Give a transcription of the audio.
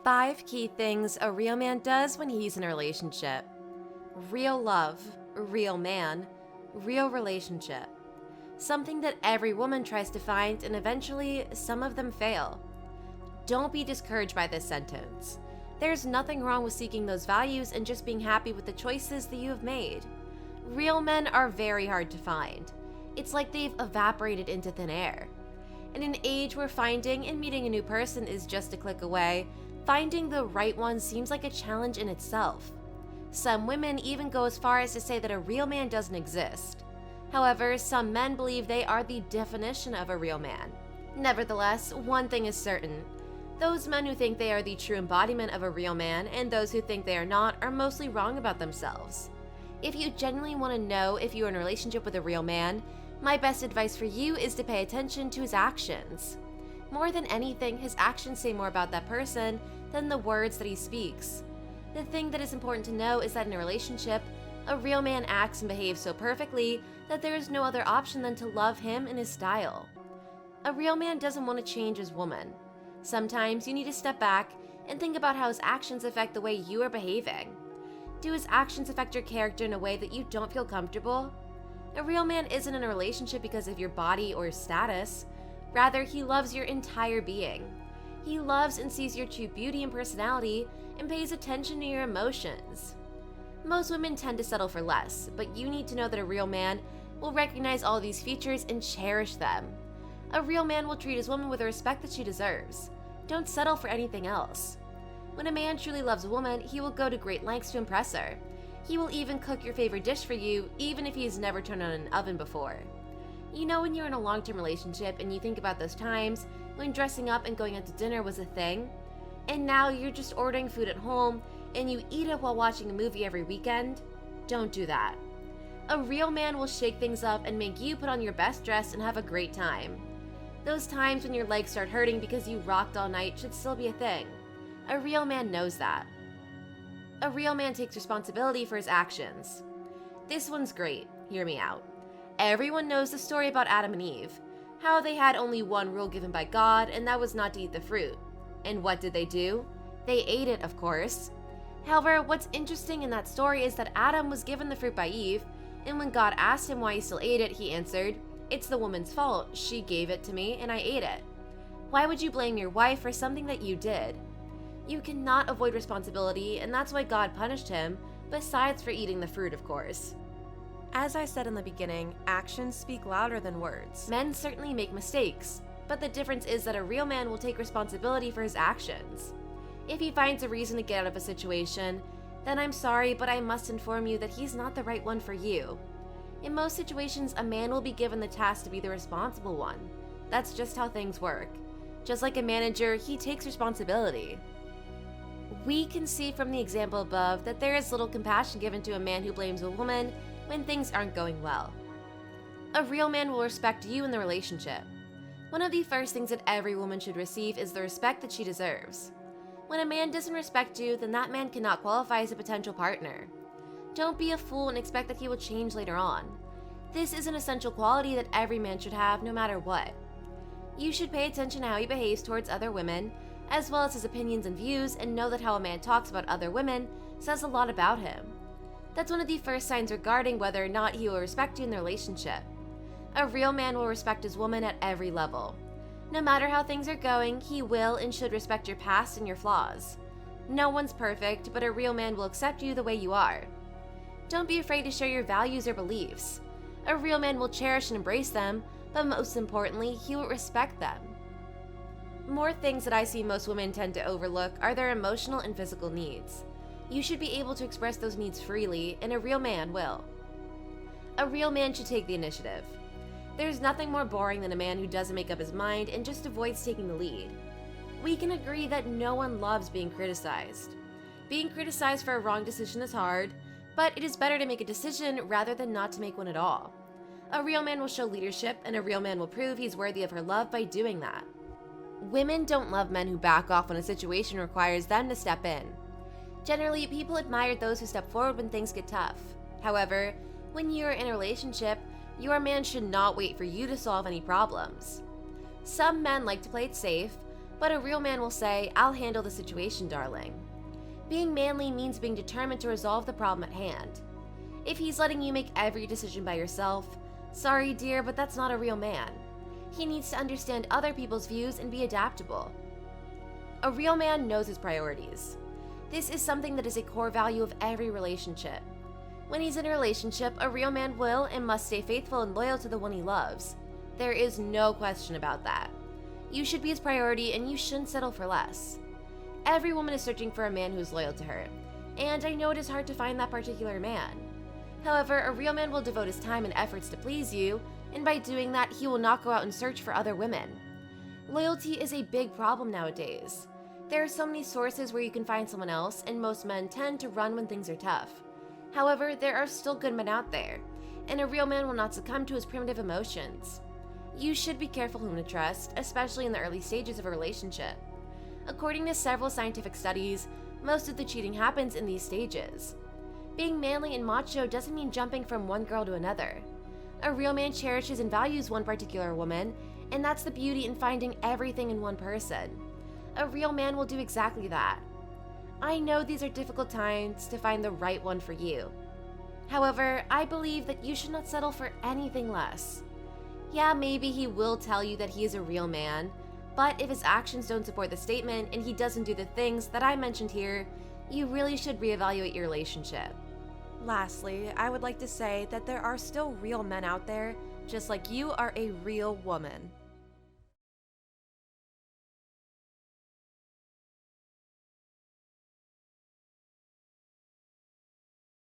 5 key things a real man does when he's in a relationship. Real love, real man, real relationship. Something that every woman tries to find, and eventually some of them fail. Don't be discouraged by this sentence. There's nothing wrong with seeking those values and just being happy with the choices that you have made. Real men are very hard to find. It's like they've evaporated into thin air. In an age where finding and meeting a new person is just a click away, finding the right one seems like a challenge in itself. Some women even go as far as to say that a real man doesn't exist. However, some men believe they are the definition of a real man. Nevertheless, one thing is certain. Those men who think they are the true embodiment of a real man and those who think they are not are mostly wrong about themselves. If you genuinely want to know if you are in a relationship with a real man, my best advice for you is to pay attention to his actions. More than anything, his actions say more about that person than the words that he speaks. The thing that is important to know is that in a relationship, a real man acts and behaves so perfectly that there is no other option than to love him in his style. A real man doesn't want to change his woman. Sometimes you need to step back and think about how his actions affect the way you are behaving. Do his actions affect your character in a way that you don't feel comfortable? A real man isn't in a relationship because of your body or status. Rather, he loves your entire being. He loves and sees your true beauty and personality and pays attention to your emotions. Most women tend to settle for less, but you need to know that a real man will recognize all these features and cherish them. A real man will treat his woman with the respect that she deserves. Don't settle for anything else. When a man truly loves a woman, he will go to great lengths to impress her. He will even cook your favorite dish for you, even if he's never turned on an oven before. You know when you're in a long-term relationship and you think about those times when dressing up and going out to dinner was a thing, and now you're just ordering food at home and you eat it while watching a movie every weekend? Don't do that. A real man will shake things up and make you put on your best dress and have a great time. Those times when your legs start hurting because you rocked all night should still be a thing. A real man knows that. A real man takes responsibility for his actions. This one's great. Hear me out. Everyone knows the story about Adam and Eve, how they had only one rule given by God, and that was not to eat the fruit. And what did they do? They ate it, of course. However, what's interesting in that story is that Adam was given the fruit by Eve, and when God asked him why he still ate it, he answered, "It's the woman's fault. She gave it to me, and I ate it." Why would you blame your wife for something that you did? You cannot avoid responsibility, and that's why God punished him, besides for eating the fruit, of course. As I said in the beginning, actions speak louder than words. Men certainly make mistakes, but the difference is that a real man will take responsibility for his actions. If he finds a reason to get out of a situation, then I'm sorry, but I must inform you that he's not the right one for you. In most situations, a man will be given the task to be the responsible one. That's just how things work. Just like a manager, he takes responsibility. We can see from the example above that there is little compassion given to a man who blames a woman when things aren't going well. A real man will respect you in the relationship. One of the first things that every woman should receive is the respect that she deserves. When a man doesn't respect you, then that man cannot qualify as a potential partner. Don't be a fool and expect that he will change later on. This is an essential quality that every man should have no matter what. You should pay attention to how he behaves towards other women, as well as his opinions and views, and know that how a man talks about other women says a lot about him. That's one of the first signs regarding whether or not he will respect you in the relationship. A real man will respect his woman at every level. No matter how things are going, he will and should respect your past and your flaws. No one's perfect, but a real man will accept you the way you are. Don't be afraid to share your values or beliefs. A real man will cherish and embrace them, but most importantly, he will respect them. More things that I see most women tend to overlook are their emotional and physical needs. You should be able to express those needs freely, and a real man will. A real man should take the initiative. There's nothing more boring than a man who doesn't make up his mind and just avoids taking the lead. We can agree that no one loves being criticized. Being criticized for a wrong decision is hard, but it is better to make a decision rather than not to make one at all. A real man will show leadership, and a real man will prove he's worthy of her love by doing that. Women don't love men who back off when a situation requires them to step in. Generally, people admire those who step forward when things get tough. However, when you're in a relationship, your man should not wait for you to solve any problems. Some men like to play it safe, But a real man will say, "I'll handle the situation, darling." Being manly means being determined to resolve the problem at hand. If he's letting you make every decision by yourself, sorry dear, but that's not a real man. He needs to understand other people's views and be adaptable. A real man knows his priorities. This is something that is a core value of every relationship. When he's in a relationship, a real man will and must stay faithful and loyal to the one he loves. There is no question about that. You should be his priority and you shouldn't settle for less. Every woman is searching for a man who is loyal to her, and I know it is hard to find that particular man. However, a real man will devote his time and efforts to please you, and by doing that, he will not go out and search for other women. Loyalty is a big problem nowadays. There are so many sources where you can find someone else, and most men tend to run when things are tough. However, there are still good men out there, and a real man will not succumb to his primitive emotions. You should be careful whom to trust, especially in the early stages of a relationship. According to several scientific studies, most of the cheating happens in these stages. Being manly and macho doesn't mean jumping from one girl to another. A real man cherishes and values one particular woman, and that's the beauty in finding everything in one person. A real man will do exactly that. I know these are difficult times to find the right one for you. However, I believe that you should not settle for anything less. Yeah, maybe he will tell you that he is a real man, but if his actions don't support the statement and he doesn't do the things that I mentioned here, you really should reevaluate your relationship. Lastly, I would like to say that there are still real men out there, just like you are a real woman.